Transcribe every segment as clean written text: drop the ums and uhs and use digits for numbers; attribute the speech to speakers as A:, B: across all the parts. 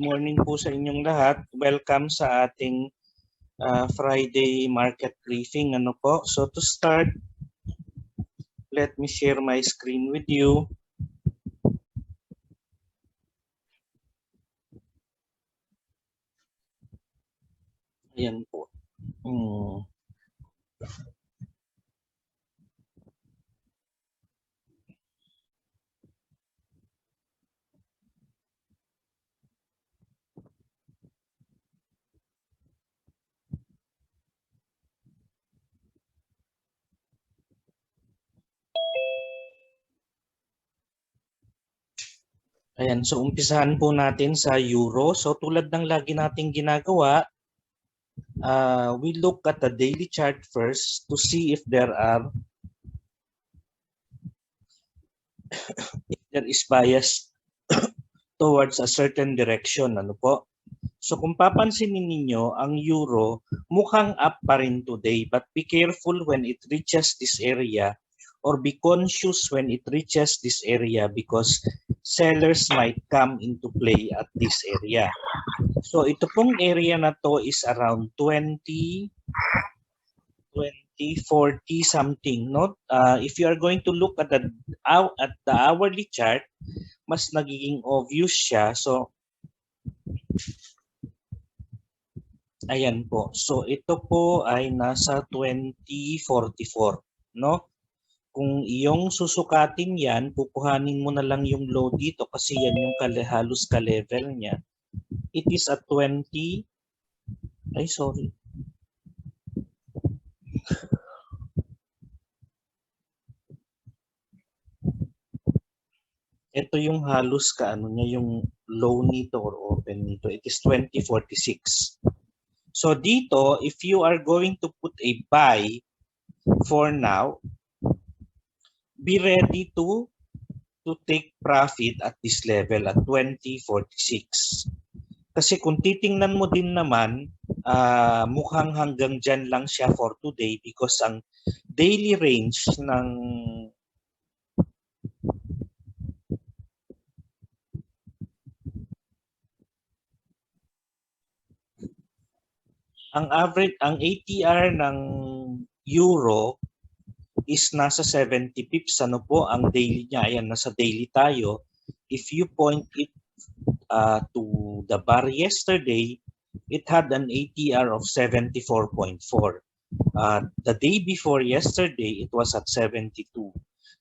A: morning po sa inyong lahat. Welcome sa ating Friday market briefing. Ano po? So to start, let me share my screen with you. Ayan po. Ayan, so umpisahan po natin sa euro. So tulad ng lagi nating ginagawa, we look at the daily chart first to see if there is bias towards a certain direction. Ano po? So kung papansinin ninyo, ang euro mukhang up pa rin today, but be careful when it reaches this area or be conscious when it reaches this area because sellers might come into play at this area. So ito pong area na to is around 20, 40 something. No? If you are going to look at the hourly chart, mas nagiging obvious siya. So ayan po. So ito po ay nasa 2044, no? Kung iyong susukatin yan, kukuhanin mo na lang yung low dito kasi yan yung halos ka-level niya. It is at 20. Ay, sorry. Ito yung halos niya, yung low nito or open nito. It is 2046. So dito, if you are going to put a buy for now, be ready to take profit at this level at 2046. Kasi kung titingnan mo din naman, mukhang hanggang dyan lang siya for today because ang daily range ng ang ATR ng euro is nasa 70 pips. Ano po ang daily niya? Ayan, nasa daily tayo. If you point it to the bar yesterday, it had an ATR of 74.4. The day before yesterday, it was at 72.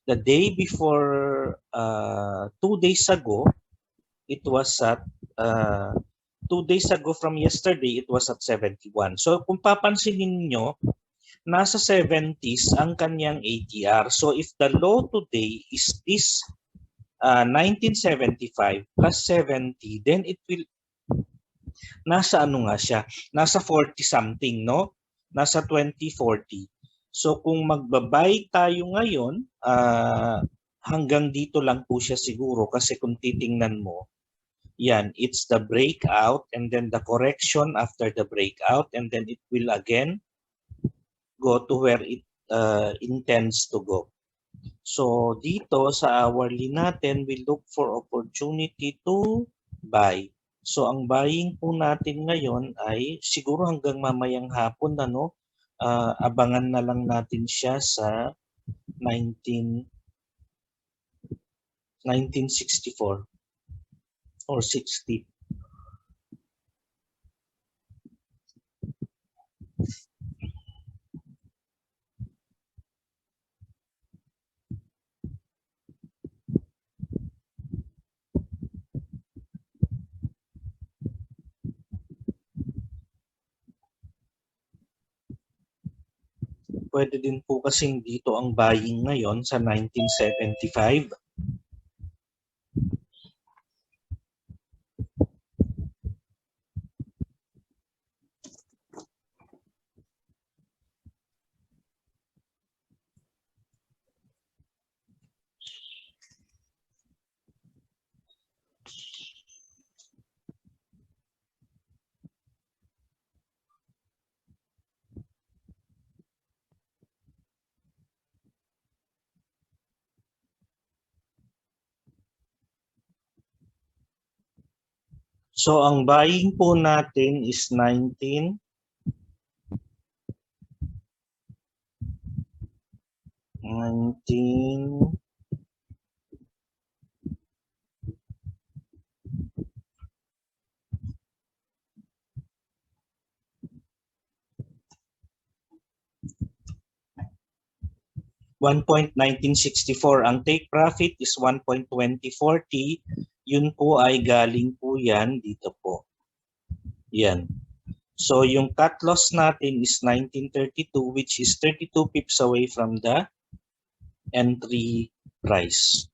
A: The day before 2 days ago, it was at 2 days ago from yesterday, it was at 71. So kung papansinin niyo, nasa 70s ang kanyang ATR. So if the low today is this 1975 plus 70, then it will nasa ano nga siya, nasa 40 something, no? Nasa 2040. So kung magbabay tayo ngayon, hanggang dito lang po siya siguro kasi kung titingnan mo, yan, it's the breakout and then the correction after the breakout and then it will again go to where it intends to go. So dito sa hourly natin, we look for opportunity to buy. So ang buying po natin ngayon ay siguro hanggang mamayang hapon na, no? Abangan na lang natin siya sa 1964 or 60. Pwede din po kasing dito ang buying ngayon sa 1975. So ang buying po natin is 19. 19. 1.1964. Ang take profit is 1.2040. Yun po ay galing po yan dito po. Yan. So yung cut loss natin is 1932, which is 32 pips away from the entry price.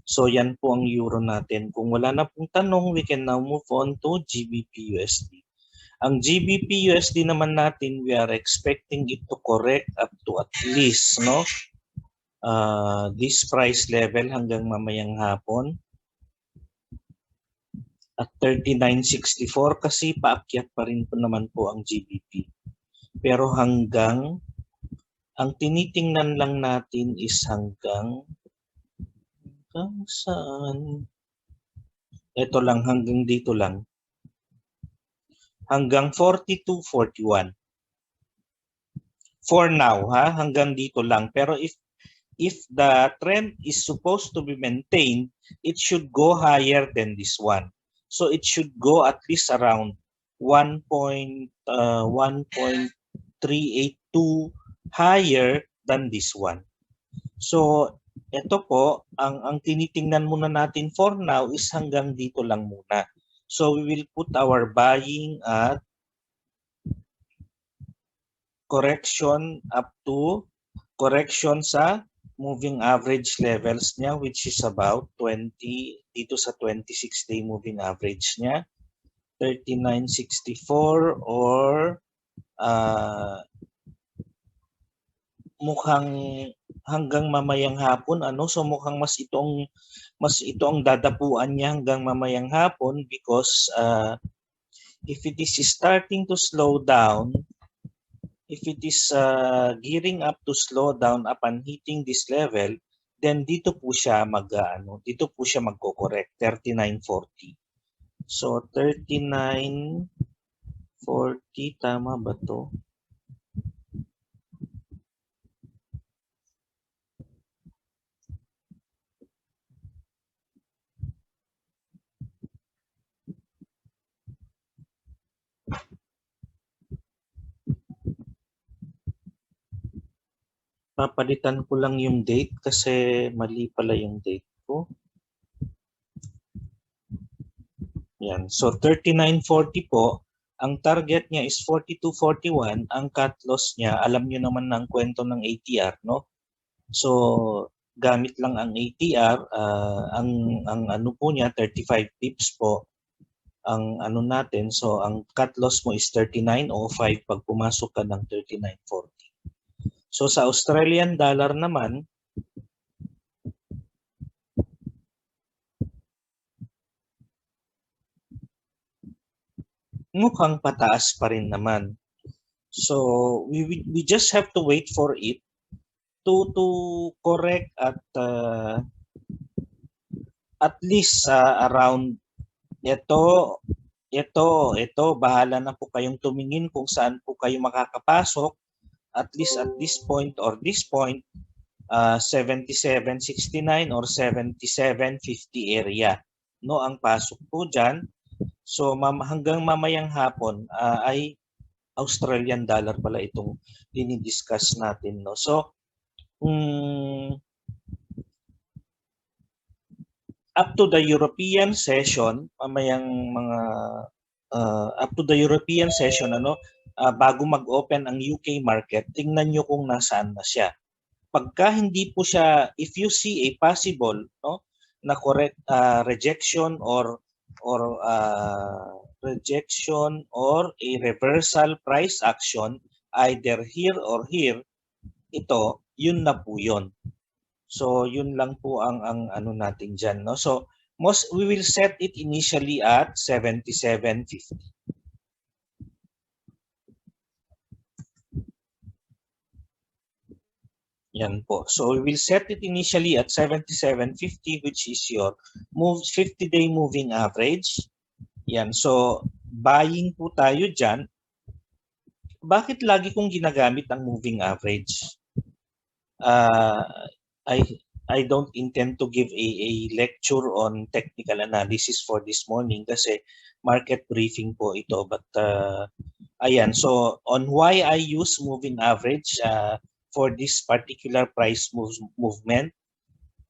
A: So yan po ang euro natin. Kung wala na pong tanong, we can now move on to GBP USD. Ang GBP USD naman natin, we are expecting it to correct up to at least, no? This price level hanggang mamayang hapon at 39.64 kasi paakyat pa rin po naman po ang GBP. Pero hanggang, ang tinitingnan lang natin is hanggang saan? Ito lang, hanggang dito lang. Hanggang 42.41. For now, ha? Hanggang dito lang. Pero if the trend is supposed to be maintained, it should go higher than this one. So it should go at least around 1.382 higher than this one. So ito po, ang tinitingnan muna natin for now is hanggang dito lang muna. So we will put our buying at correction up to correction sa moving average levels niya, which is about 20 dito sa 26-day moving average niya, 39.64 or mukhang hanggang mamayang hapon, ano, so mukhang mas ito ang dadapuan niya hanggang mamayang hapon because if it is starting to slow down, if it is gearing up to slow down upon hitting this level, then dito po siya magko-correct, 39.40. So 39.40, tama ba to? Papalitan ko lang yung date kasi mali pala yung date ko. Yan. So 39.40 po. Ang target niya is 42.41. Ang cut loss niya, alam niyo naman ng kwento ng ATR, no? So gamit lang ang ATR, ang ano po niya 35 pips po ang ano natin. So ang cut loss mo is 39.05 pag pumasok ka ng 39.40. So sa Australian dollar naman, mukhang pataas pa rin naman. So we just have to wait for it to correct at least around ito, bahala na po kayong tumingin kung saan po kayo makakapasok. At least at this point or this point, 77.69 or 77.50 area. No, ang pasok po dyan. So hanggang mamayang hapon ay Australian dollar pala itong dinidiscuss natin. No? So, up to the European session, mamayang mga up to the European session, bago mag-open ang UK market, tingnan nyo kung nasaan na siya. Pagka hindi po siya, if you see a possible, no, na correct rejection or a reversal price action either here or here, ito, yun na po yun. So yun lang po ang ano natin diyan, no. So we will set it initially at 77.50. Yan po. So we will set it initially at 77.50, which is your 50-day moving average. Yan. So, buying po tayo dyan. Bakit lagi kong ginagamit ang moving average? Uh, I I don't intend to give a lecture on technical analysis for this morning kasi market briefing po ito. But ayan, so on why I use moving average for this particular price movement,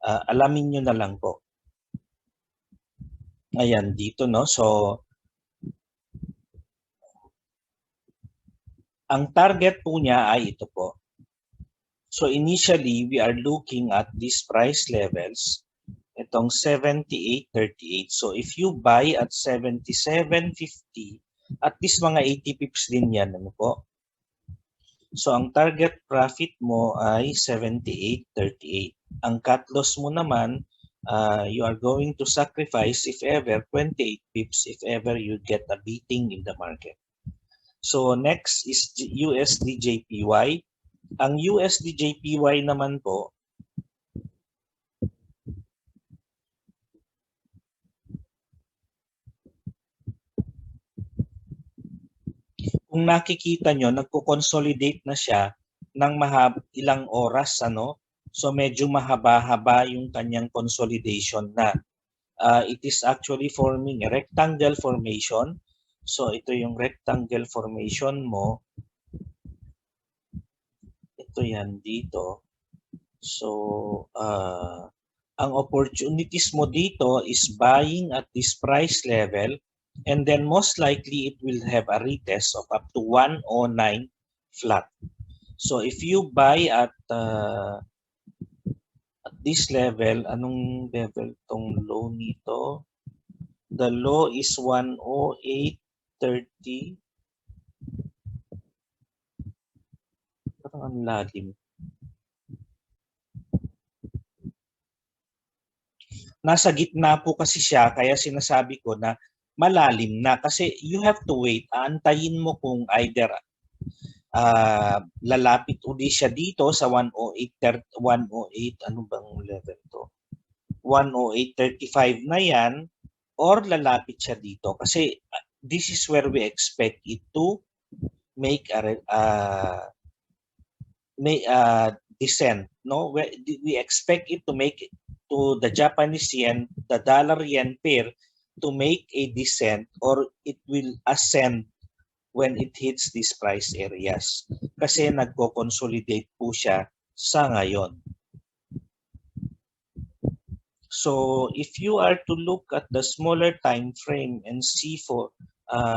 A: alamin nyo na lang po. Ayan, dito no. So, ang target po niya ay ito po. So initially, we are looking at these price levels, itong 78.38. So if you buy at 77.50, at least mga 80 pips din yan. Ano po? So ang target profit mo ay 78.38. Ang cut loss mo naman, you are going to sacrifice if ever 28 pips if ever you get a beating in the market. So next is USD/JPY. Ang USD/JPY naman po, kung nakikita nyo, nagko-consolidate na siya ng ilang oras. Ano? So medyo mahaba-haba yung kanyang consolidation na. It is actually forming a rectangle formation. So ito yung rectangle formation mo. Ito yan dito. So, ang opportunities mo dito is buying at this price level, and then most likely it will have a retest of up to 109 flat. So if you buy at this level, anong level tong low nito? The low is 108.30. Parang ang lalim. Nasa gitna po kasi siya, kaya sinasabi ko na malalim na kasi you have to wait. Aantayin mo kung either lalapit uli siya dito sa 108, ano bang level to? 108.35 na yan, or lalapit siya dito kasi this is where we expect it to make a descent. No, we expect it to make it to the Japanese yen, the dollar yen pair to make a descent, or it will ascend when it hits these price areas. Kasi nagko-consolidate po siya sa ngayon. So if you are to look at the smaller time frame and see for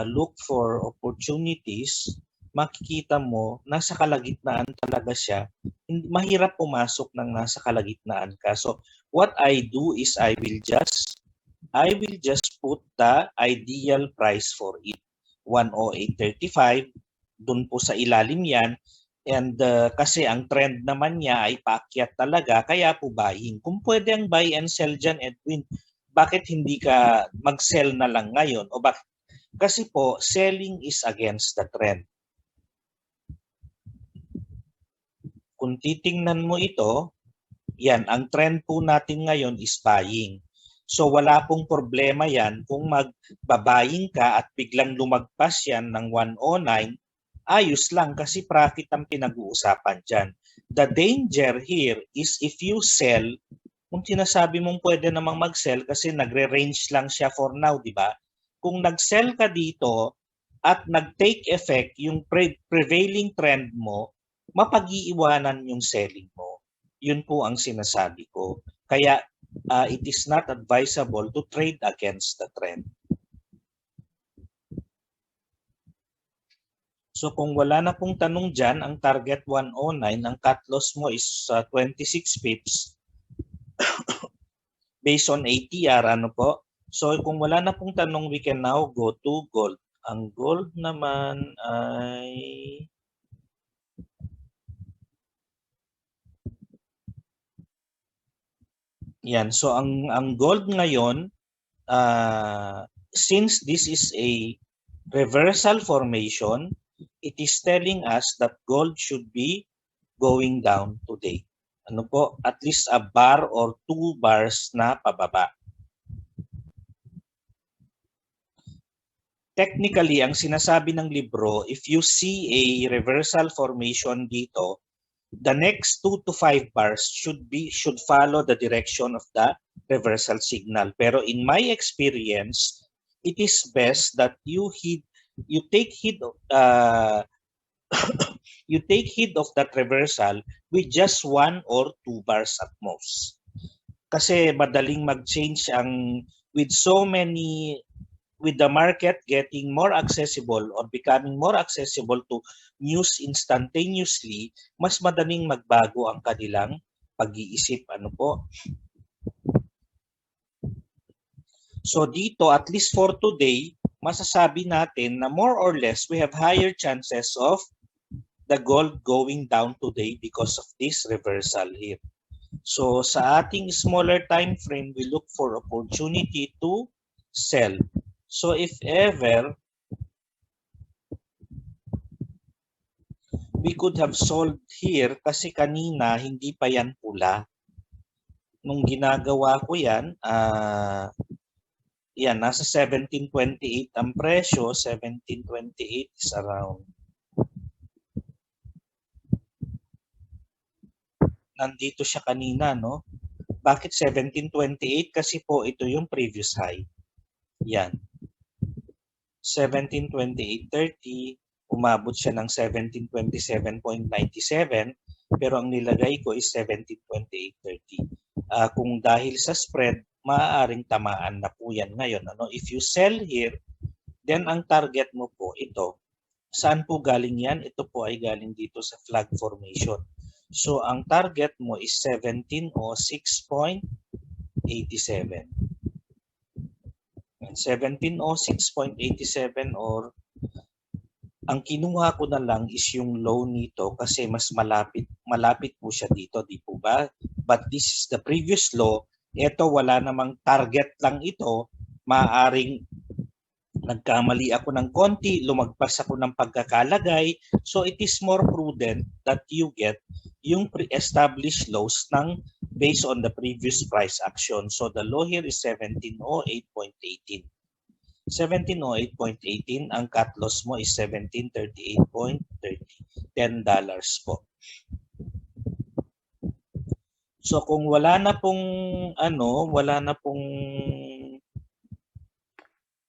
A: look for opportunities, makikita mo nasa kalagitnaan talaga siya. Mahirap pumasok ng nasa kalagitnaan ka. So what I do is I will just put the ideal price for it. 108.35, dun po sa ilalim yan. And kasi ang trend naman niya ay paakyat talaga, kaya po buying. Kung pwede ang buy and sell dyan, Edwin, bakit hindi ka mag-sell na lang ngayon? O bakit? Kasi po, selling is against the trend. Kung titingnan mo ito, yan, ang trend po natin ngayon is buying. So wala pong problema yan kung magbabuying ka at biglang lumagpas yan ng 109, ayos lang kasi profit ang pinag-uusapan dyan. The danger here is if you sell, kung sinasabi mong pwede namang mag-sell kasi nagre-range lang siya for now, di ba? Kung nag-sell ka dito at nag-take effect yung prevailing trend mo, mapag-iiwanan yung selling mo. Yun po ang sinasabi ko. Kaya it is not advisable to trade against the trend. So kung wala na pong tanong dyan, ang target 109, ang cut loss mo is 26 pips based on ATR, ano po? So kung wala na pong tanong, we can now go to gold. Ang gold naman ay yan. So ang gold ngayon, since this is a reversal formation, it is telling us that gold should be going down today. Ano po? At least a bar or 2 bars na pababa. technically, ang sinasabi ng libro, if you see a reversal formation dito, the next 2 to 5 bars should follow the direction of the reversal signal. Pero in my experience, it is best that you take heed you take heed of that reversal with just 1 or 2 bars at most. Kasi madaling mag-change with so many, with the market getting more accessible or becoming more accessible to news instantaneously, mas madaling magbago ang kanilang pag-iisip. Ano po? So dito, at least for today, masasabi natin na more or less we have higher chances of the gold going down today because of this reversal here. So sa ating smaller time frame, we look for opportunity to sell. So if ever we could have sold here kasi kanina hindi pa yan pula. Nung ginagawa ko yan, yan, nasa 1728 ang presyo. 1728 is around. Nandito siya kanina, no? Bakit 1728? Kasi po ito yung previous high. Yan. 1728.30, umabot siya ng 1727.97, pero ang nilagay ko is 1728.30. Kung dahil sa spread, maaaring tamaan na po yan ngayon. Ano? If you sell here, then ang target mo po ito. Saan po galing yan? Ito po ay galing dito sa flag formation. So ang target mo is 1706.87. 1706.87 or ang kinuha ko na lang is yung low nito kasi mas malapit po siya dito, di po ba? But this is the previous low. Ito wala namang target lang ito. Maaaring nagkamali ako ng konti, lumagpas ako ng pagkakalagay. So it is more prudent that you get yung pre-established lows ng based on the previous price action. So the low here is 1708.18. 1708.18, ang cut loss mo is 1738.30. $10 po. So kung wala na pong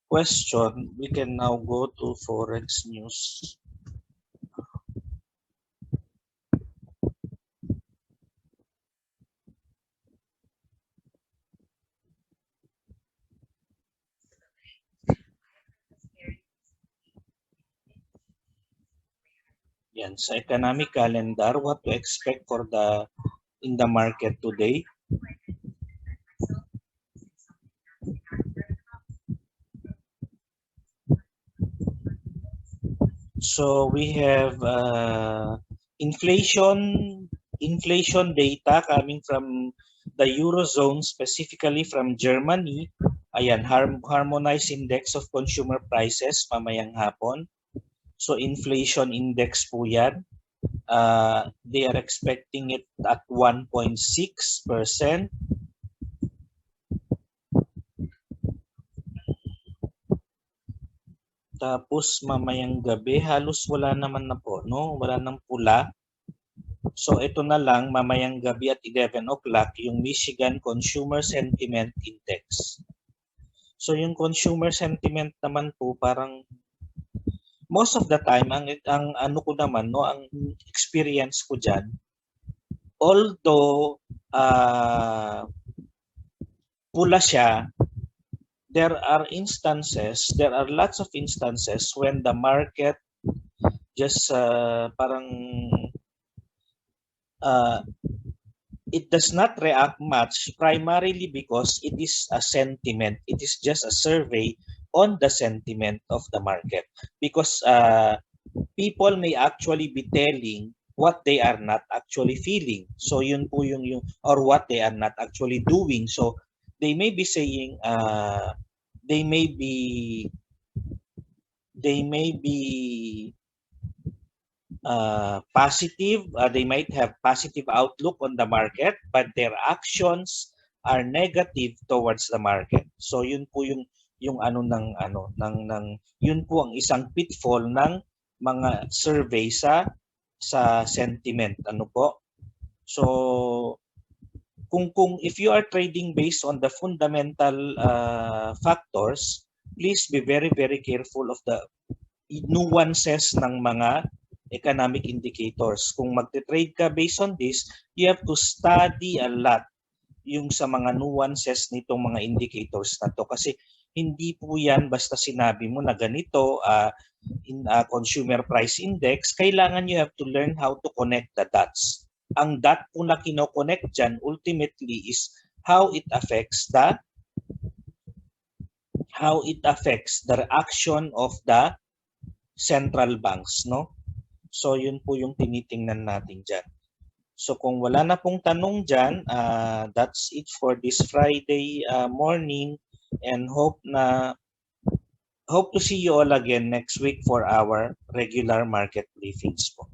A: question, we can now go to Forex news. Yan, sa economic calendar, what to expect for in the market today. So we have inflation data coming from the Eurozone, specifically from Germany. Ayan, harmonized index of consumer prices mamayang hapon. So inflation index po yan. They are expecting it at 1.6%. Tapos mamayang gabi, halos wala naman na po, no? Wala nang pula. So ito na lang, mamayang gabi at 11 o'clock, yung Michigan Consumer Sentiment Index. So yung consumer sentiment naman po, parang most of the time, ang ano ko naman, no, ang experience ko dyan, although pula siya, there are lots of instances when the market just parang it does not react much, primarily because it is a sentiment. It is just a survey on the sentiment of the market, because people may actually be telling what they are not actually feeling. So yun po yung or what they are not actually doing. So they may be saying they may be positive, they might have positive outlook on the market, but their actions are negative towards the market. So yun po yung yung yun po ang isang pitfall ng mga survey sa sentiment, ano po. So kung if you are trading based on the fundamental factors, please be very careful of the nuances ng mga economic indicators. Kung magte-trade ka based on this, you have to study a lot yung sa mga nuances nitong mga indicators na to, kasi hindi po yan basta sinabi mo na ganito consumer price index. Kailangan you have to learn how to connect the dots. Ang dot po na kinoconnect dyan ultimately is how it affects the reaction of the central banks, no? So yun po yung tinitingnan natin dyan. So kung wala na pong tanong dyan, that's it for this Friday morning, and hope to see you all again next week for our regular market briefings po.